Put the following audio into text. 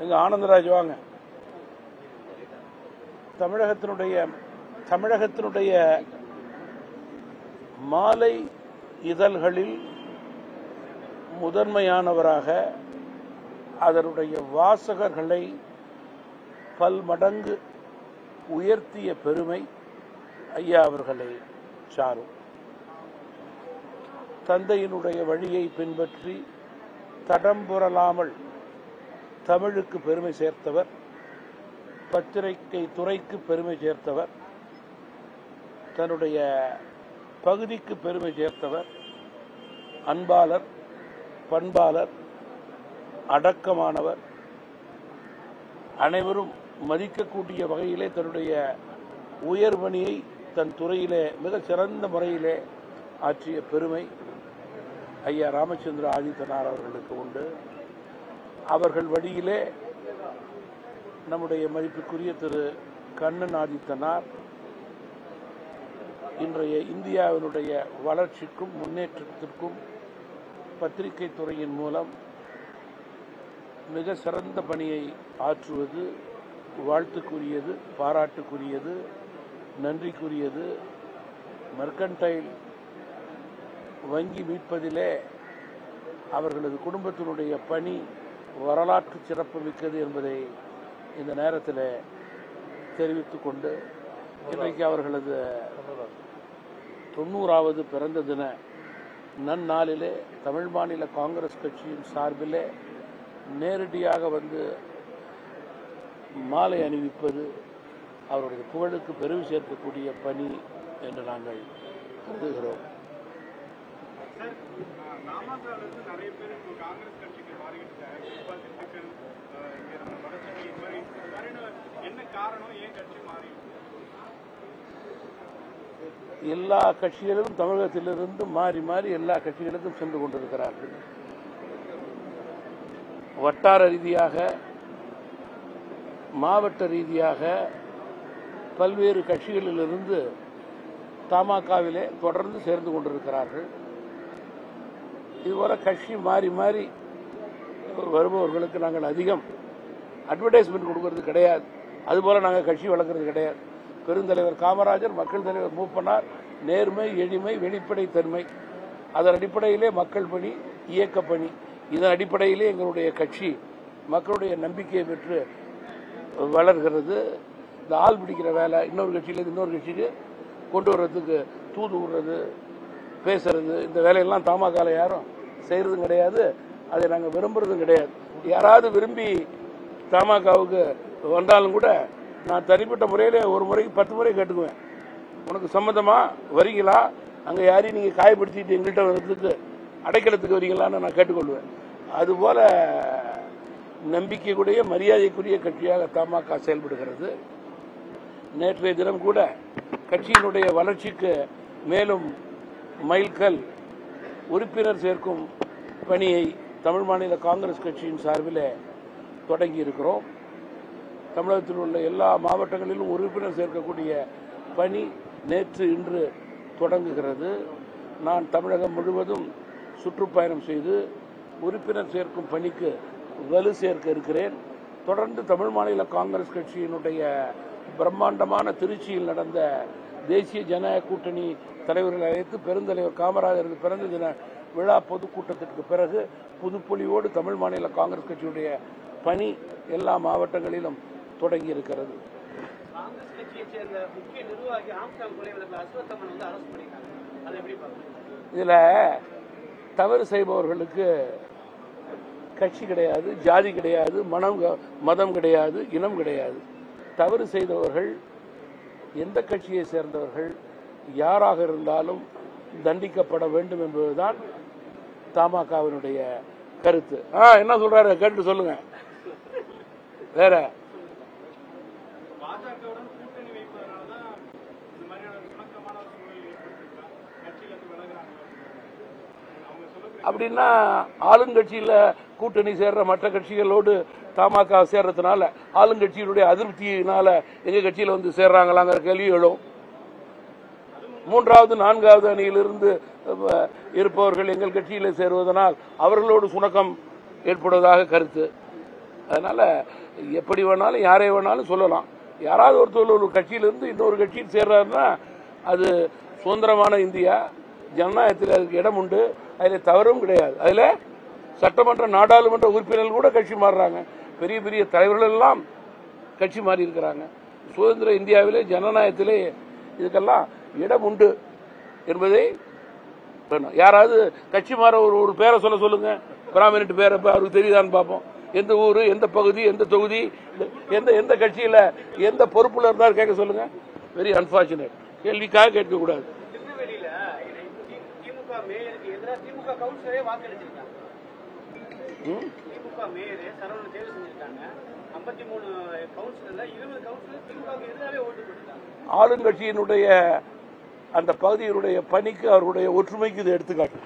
எங்க ஆனந்தராஜ் வாங்க. தமிழகத்தினுடைய மாலை இதழ்களில் முதன்மையானவராக அதனுடைய வாசகர்களை பல்மடங்கு உயர்த்திய பெருமை ஐயா அவர்களை சாரும். தந்தையினுடைய வழியை பின்பற்றி தடம் புரளாமல் தமிழுக்கு பெருமை சேர்த்தவர், பத்திரிகை துறைக்கு பெருமை சேர்த்தவர், தன்னுடைய பகுதிக்கு பெருமை சேர்த்தவர், அன்பாளர், பண்பாளர், அடக்கமானவர், அனைவரும் மதிக்கக்கூடிய வகையிலே தன்னுடைய உயர்பணியை தன் துறையிலே மிக சிறந்த முறையிலே ஆற்றிய பெருமை ஐயா ராமச்சந்திர ஆதித்தனார் அவர்களுக்கு உண்டு. அவர்கள் வழியிலே நம்முடைய மதிப்புக்குரிய திரு கண்ணன் ஆதித்தனார் இன்றைய இந்தியாவினுடைய வளர்ச்சிக்கும் முன்னேற்றத்திற்கும் பத்திரிகை துறையின் மூலம் மிக சிறந்த பணியை ஆற்றுவது வாழ்த்துக்குரியது, பாராட்டுக்குரியது, நன்றிக்குரியது. மெர்கன்டைல் வங்கி மீட்பதிலே அவர்களது குடும்பத்தினுடைய பணி வரலாற்று சிறப்பு மிக்கது என்பதை இந்த நேரத்தில் தெரிவித்துக் கொண்டு இன்றைக்கு அவர்களது 90வது பிறந்த தின நன்னாளிலே தமிழ் மாநில காங்கிரஸ் கட்சியின் சார்பிலே நேரடியாக வந்து மாலை அணிவிப்பது அவருடைய புகழுக்கு பெருமை சேர்க்கக்கூடிய பணி என்று நாங்கள் கருதுகிறோம். எல்லா கட்சிகளும் தமிழகத்திலிருந்து மாறி மாறி எல்லா கட்சிகளுக்கும் சென்று கொண்டிருக்கிறார்கள். வட்டார ரீதியாக, மாவட்ட ரீதியாக பல்வேறு கட்சிகளிலிருந்து தமாகவிலே தொடர்ந்து சேர்ந்து கொண்டிருக்கிறார்கள். இதுபோல கட்சி மாறி மாறி வருபவர்களுக்கு நாங்கள் அதிகம் அட்வர்டைஸ்மெண்ட் கொடுக்கறது கிடையாது. அதுபோல நாங்கள் கட்சி வளர்க்கறது கிடையாது. பெருந்தலைவர் காமராஜர், மக்கள் தலைவர் மூப்பனார், நேர்மை, எளிமை, வெளிப்படைத்தன்மை, அதன் அடிப்படையிலே மக்கள் பணி, இயக்க பணி, இதன் அடிப்படையிலே எங்களுடைய கட்சி மக்களுடைய நம்பிக்கையை பெற்று வளர்கிறது. இந்த ஆள் பிடிக்கிற வேலை இன்னொரு கட்சியிலேருந்து இன்னொரு கட்சிக்கு கொண்டு வர்றதுக்கு தூது விடுறது, பேசுறது, இந்த வேலையெல்லாம் தமாகல யாரும் செய்யறதும் கிடையாது. அதை நாங்கள் விரும்புறதும் கிடையாது. யாராவது விரும்பி தமாகவுக்கு வந்தாலும் கூட நான் தனிப்பட்ட முறையில் ஒரு முறைக்கு 10 முறை கேட்டுக்குவேன். உனக்கு சம்மந்தமா வரீங்களா, அங்கே யாரையும் நீங்கள் காயப்படுத்திட்டு எங்கள்கிட்ட வரதுக்கு அடைக்கலத்துக்கு வரீங்களான்னு நான் கேட்டுக்கொள்வேன். அதுபோல நம்பிக்கைக்குரிய மரியாதைக்குரிய கட்சியாக தமாக செயல்படுகிறது. நேற்றைய தினம் கூட கட்சியினுடைய வளர்ச்சிக்கு மேலும் மைல்கல் உறுப்பினர் சேர்க்கும் பணியை தமிழ் மாநில காங்கிரஸ் கட்சியின் சார்பில் தொடங்கி இருக்கிறோம். தமிழகத்தில் உள்ள எல்லா மாவட்டங்களிலும் உறுப்பினர் சேர்க்கக்கூடிய பணி நேற்று இன்று தொடங்குகிறது. நான் தமிழகம் முழுவதும் சுற்றுப்பயணம் செய்து உறுப்பினர் சேர்க்கும் பணிக்கு வலு சேர்க்க இருக்கிறேன். தொடர்ந்து தமிழ் மாநில காங்கிரஸ் கட்சியினுடைய பிரம்மாண்டமான திருச்சியில் நடந்த தேசிய ஜனநாயக கூட்டணி தலைவர்கள் அழைத்து பெருந்தலைவர் காமராஜரது பிறந்த தின விழா பொதுக்கூட்டத்திற்கு பிறகு புதுப்பொலியோடு தமிழ் மாநில காங்கிரஸ் கட்சியுடைய பணி எல்லா மாவட்டங்களிலும் தொடங்கி இருக்கிறது. இதுல தவறு செய்பவர்களுக்கு கட்சி கிடையாது, ஜாதி கிடையாது, மதம் கிடையாது, இனம் கிடையாது. தவறு செய்தவர்கள் எந்த கட்சியை சேர்ந்தவர்கள் யாராக இருந்தாலும் தண்டிக்கப்பட வேண்டும் என்பதுதான் தமாகவினுடைய கருத்து. என்ன சொல்றாரு கேட்டு சொல்லுங்க. வேற அப்படின்னா ஆளுங்கட்சியில கூட்டணி சேர்ற மற்ற கட்சிகளோடு தமாக சேர்றதுனால ஆளுங்கட்சியினுடைய அதிருப்தியினால எங்க கட்சியில வந்து சேர்றாங்களாங்கிற கேள்வி எழும். 3வது 4வது அணியிலிருந்து இருப்பவர்கள் எங்கள் கட்சியில் சேருவதனால் அவர்களோடு சுணக்கம் ஏற்படுவதாக கருத்து. அதனால எப்படி வேணாலும் யாரை வேணாலும் சொல்லலாம். யாராவது ஒருத்தர் ஒரு கட்சியிலிருந்து இன்னொரு கட்சியில் சேர்றாருன்னா அது சுதந்திரமான இந்தியா, ஜனநாயகத்தில் அதுக்கு இடம் உண்டு, அதில் தவறும் கிடையாது. அதில் சட்டமன்ற நாடாளுமன்ற உறுப்பினர்கள் கூட கட்சி மாறுறாங்க, பெரிய பெரிய தலைவர்கள் எல்லாம் கட்சி மாறி இருக்கிறாங்க. சுதந்திர இந்தியாவிலே ஜனநாயகத்திலே இதுக்கெல்லாம் இடம் உண்டு என்பதை யாராவது கட்சி மாற ஒரு பேரை சொல்லுங்க, பிராமணிட்டு பேரை அவருக்கு தெரியுதான்னு பார்ப்போம். எந்த ஊரு, எந்த பகுதி, எந்த தொகுதி, எந்த கட்சியில எந்த பொறுப்புல இருந்தாலும் கேட்க சொல்லுங்க. Very unfortunate. கேள்விக்காக கேட்க கூடாது. ஆளுங்கட்சியினுடைய அந்த பகுதியினுடைய பணிக்கு அவருடைய ஒற்றுமைக்கு இது எடுத்துக்காட்டு.